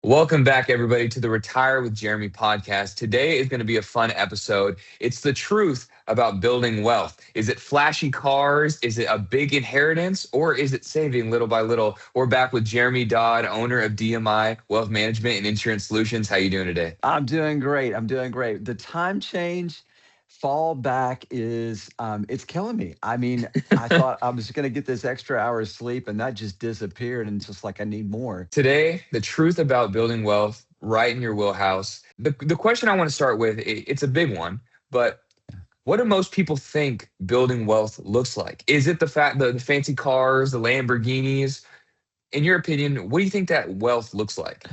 Welcome back, everybody, to the Retire with Jeremy podcast. Today is going to be a fun episode. It's the truth about building wealth. Is it flashy cars? Is it a big inheritance? Or is it saving little by little? We're back with Jeremy Dodd, owner of DMI Wealth Management and Insurance Solutions. How you doing today? I'm doing great. I'm doing great. The time change fall back is it's killing me. I mean, I thought I was going to get this extra hour of sleep and that just disappeared and it's just like I need more. Today, the truth about building wealth right in your wheelhouse. The question I want to start with, it's a big one, but what do most people think building wealth looks like? Is it the fancy cars, the Lamborghinis? In your opinion, what do you think that wealth looks like?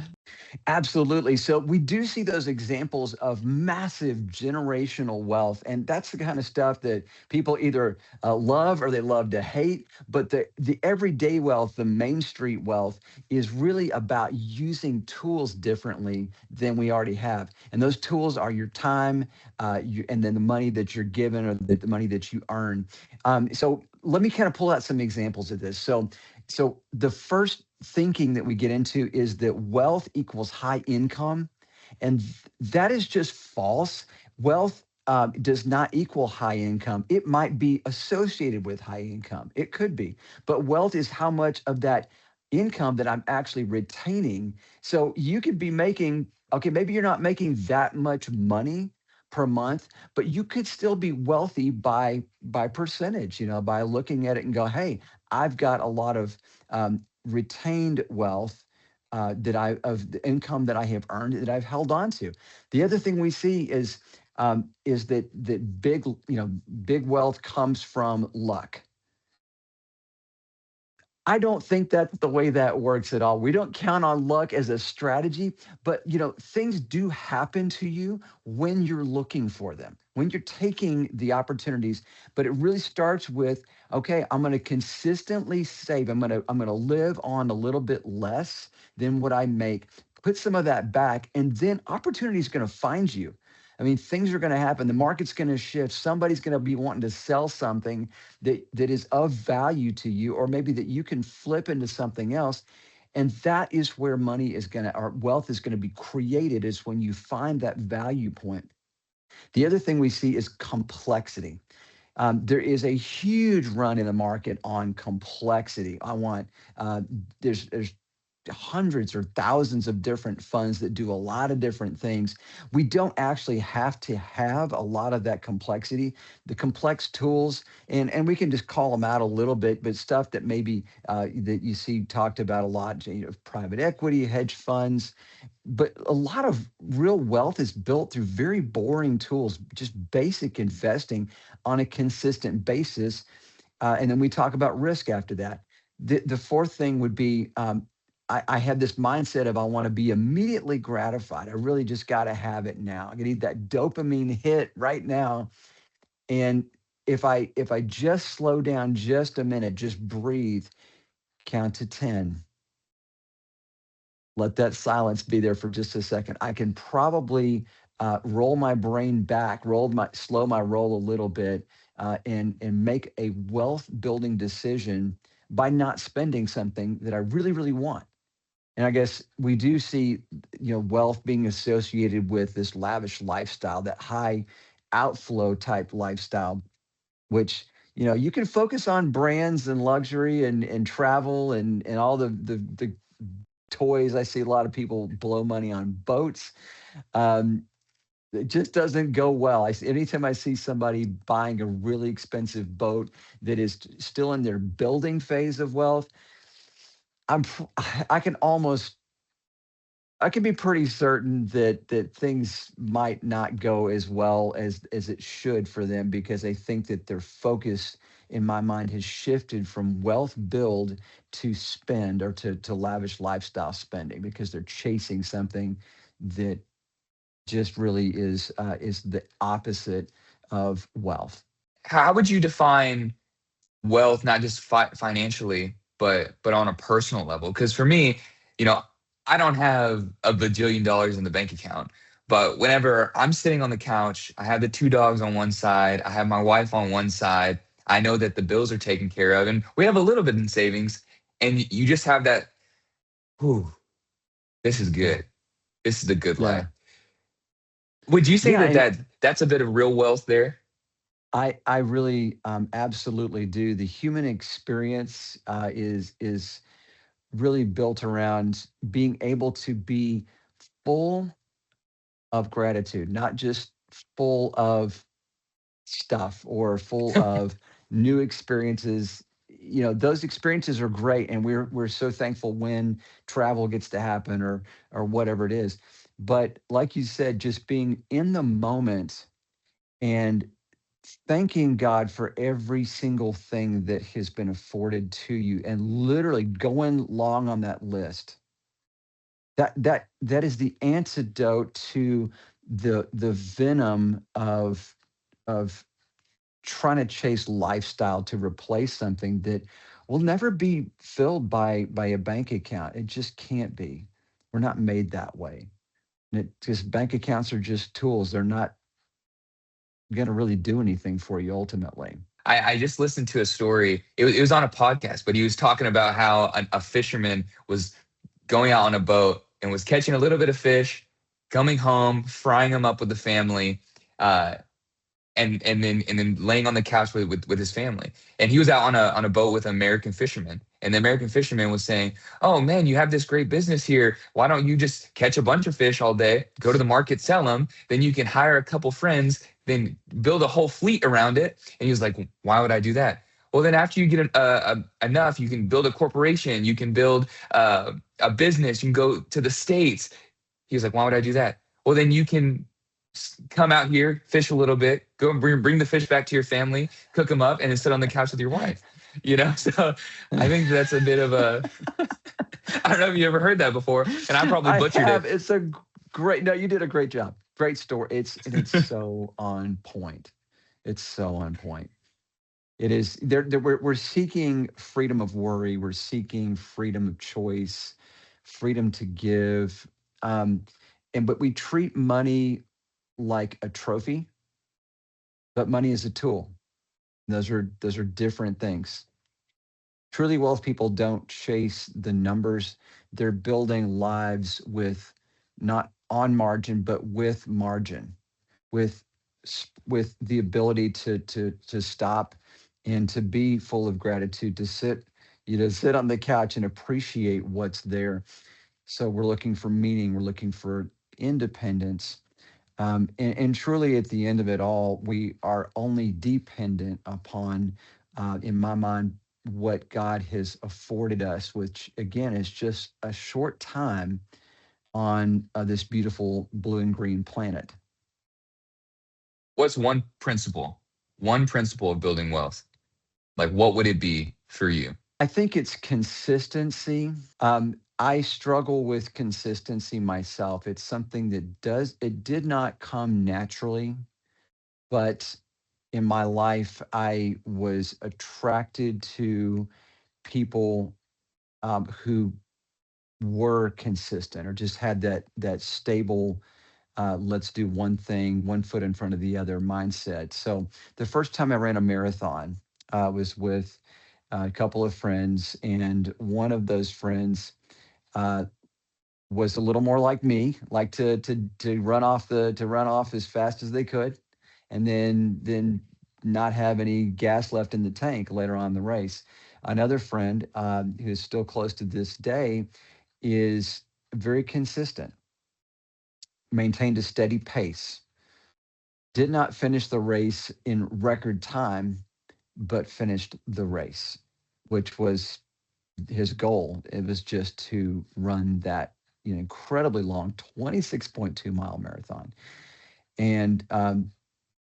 Absolutely. So we do see those examples of massive generational wealth, and that's the kind of stuff that people either love or they love to hate. But the everyday wealth, the Main Street wealth, is really about using tools differently than we already have, and those tools are your time, and then the money that you're given or the money that you earn. So let me kind of pull out some examples of this. So the first thinking that we get into is that wealth equals high income, and that is just false. Wealth does not equal high income. It might be associated with high income. It could be, but wealth is how much of that income that I'm actually retaining. So you could be making, okay, maybe you're not making that much money per month, but you could still be wealthy by percentage, by looking at it and go, hey, I've got a lot of retained wealth that I of the income that I have earned that I've held on to. The other thing we see is that big wealth comes from luck. I don't think that's the way that works at all. We don't count on luck as a strategy, but things do happen to you when you're looking for them, when you're taking the opportunities. But it really starts with, okay, I'm going to consistently save. I'm going to live on a little bit less than what I make. Put some of that back, and then opportunity is going to find you. I mean, things are going to happen. The market's going to shift. Somebody's going to be wanting to sell something that is of value to you, or maybe that you can flip into something else. And that is where money is going to, or wealth is going to be created, is when you find that value point. The other thing we see is complexity. There is a huge run in the market on complexity. There's hundreds or thousands of different funds that do a lot of different things. We don't actually have to have a lot of that complexity. The complex tools, and we can just call them out a little bit, but stuff that maybe that you see talked about a lot, private equity, hedge funds. But a lot of real wealth is built through very boring tools, just basic investing on a consistent basis. And then we talk about risk after that. The fourth thing would be I had this mindset of I want to be immediately gratified. I really just got to have it now. I need that dopamine hit right now. And if I just slow down just a minute, just breathe, count to 10, let that silence be there for just a second, I can probably roll my brain back, slow my roll a little bit, and make a wealth building decision by not spending something that I really, really want. And I guess we do see, wealth being associated with this lavish lifestyle, that high outflow type lifestyle, which, you can focus on brands and luxury and travel and all the toys. I see a lot of people blow money on boats. Um, it just doesn't go well. Anytime I see somebody buying a really expensive boat that is still in their building phase of wealth, I'm pr- I can almost I can be pretty certain that things might not go as well as it should for them, because I think that their focus in my mind has shifted from wealth build to spend, or to lavish lifestyle spending, because they're chasing something that just really is the opposite of wealth. How would you define wealth, not just financially, but on a personal level? Because for me, you know, I don't have a bajillion dollars in the bank account, but whenever I'm sitting on the couch, I have the two dogs on one side, I have my wife on one side. I know that the bills are taken care of, and we have a little bit in savings, and you just have that. Whew, This is Yeah. good. This is the good life. Yeah. Would you say Yeah. that And that's a bit of real wealth there? I really absolutely do. The human experience is really built around being able to be full of gratitude, not just full of stuff or full of new experiences. Those experiences are great, and we're so thankful when travel gets to happen or whatever it is. But like you said, just being in the moment and thanking God for every single thing that has been afforded to you, and literally going long on that list. That is the antidote to the venom of trying to chase lifestyle to replace something that will never be filled by a bank account. It just can't be. We're not made that way. And it just bank accounts are just tools. They're not going to really do anything for you ultimately. I just listened to a story. It was on a podcast, but he was talking about how a fisherman was going out on a boat and was catching a little bit of fish, coming home, frying them up with the family, uh, and then laying on the couch with his family. And he was out on a boat with an American fisherman. And the American fisherman was saying, "Oh man, you have this great business here. Why don't you just catch a bunch of fish all day, go to the market, sell them, then you can hire a couple friends, then build a whole fleet around it." And he was like, "Why would I do that?" Well, then after you get enough, you can build a corporation, you can build a business, you can go to the States. He was like, "Why would I do that?" Well, then you can come out here, fish a little bit, go and bring the fish back to your family, cook them up, and then sit on the couch with your wife. So I think that's a bit of a. I don't know if you ever heard that before, and I probably I butchered have. it. It's a great. No, you did a great job. Great story. It's so on point. It's so on point. It is. We're seeking freedom of worry. We're seeking freedom of choice, freedom to give, um, and but we treat money like a trophy, but money is a tool. Those are different things. Truly wealth people don't chase the numbers. They're building lives with not on margin, but with margin, with with the ability to stop and to be full of gratitude, to sit on the couch and appreciate what's there. So we're looking for meaning. We're looking for independence. And truly, at the end of it all, we are only dependent upon, in my mind, what God has afforded us, which again is just a short time on this beautiful blue and green planet. What's one principle of building wealth? Like, what would it be for you? I think it's consistency. I struggle with consistency myself. It's something it did not come naturally, but in my life, I was attracted to people who were consistent or just had that stable, let's do one thing, one foot in front of the other mindset. So the first time I ran a marathon was with a couple of friends, and one of those friends uh, was a little more like me, like to run off as fast as they could, and then not have any gas left in the tank later on in the race. Another friend who's still close to this day is very consistent, maintained a steady pace, did not finish the race in record time, but finished the race, which was his goal. It was just to run that incredibly long 26.2-mile marathon. And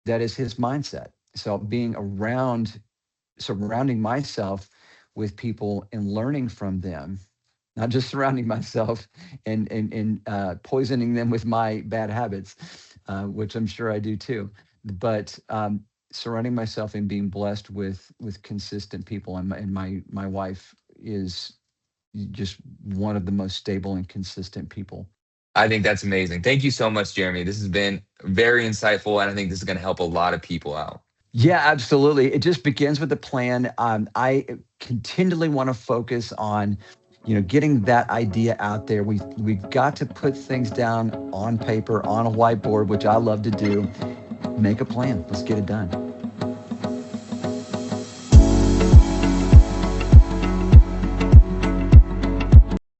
that is his mindset. So being surrounding myself with people and learning from them, not just surrounding myself and poisoning them with my bad habits, which I'm sure I do too. But surrounding myself and being blessed with consistent people, and my wife is just one of the most stable and consistent people. I think that's amazing. Thank you so much, Jeremy. This has been very insightful, and I think this is going to help a lot of people out. Yeah, absolutely. It just begins with a plan. I continually want to focus on getting that idea out there. We've got to put things down on paper, on a whiteboard, which I love to do. Make a plan. Let's get it done.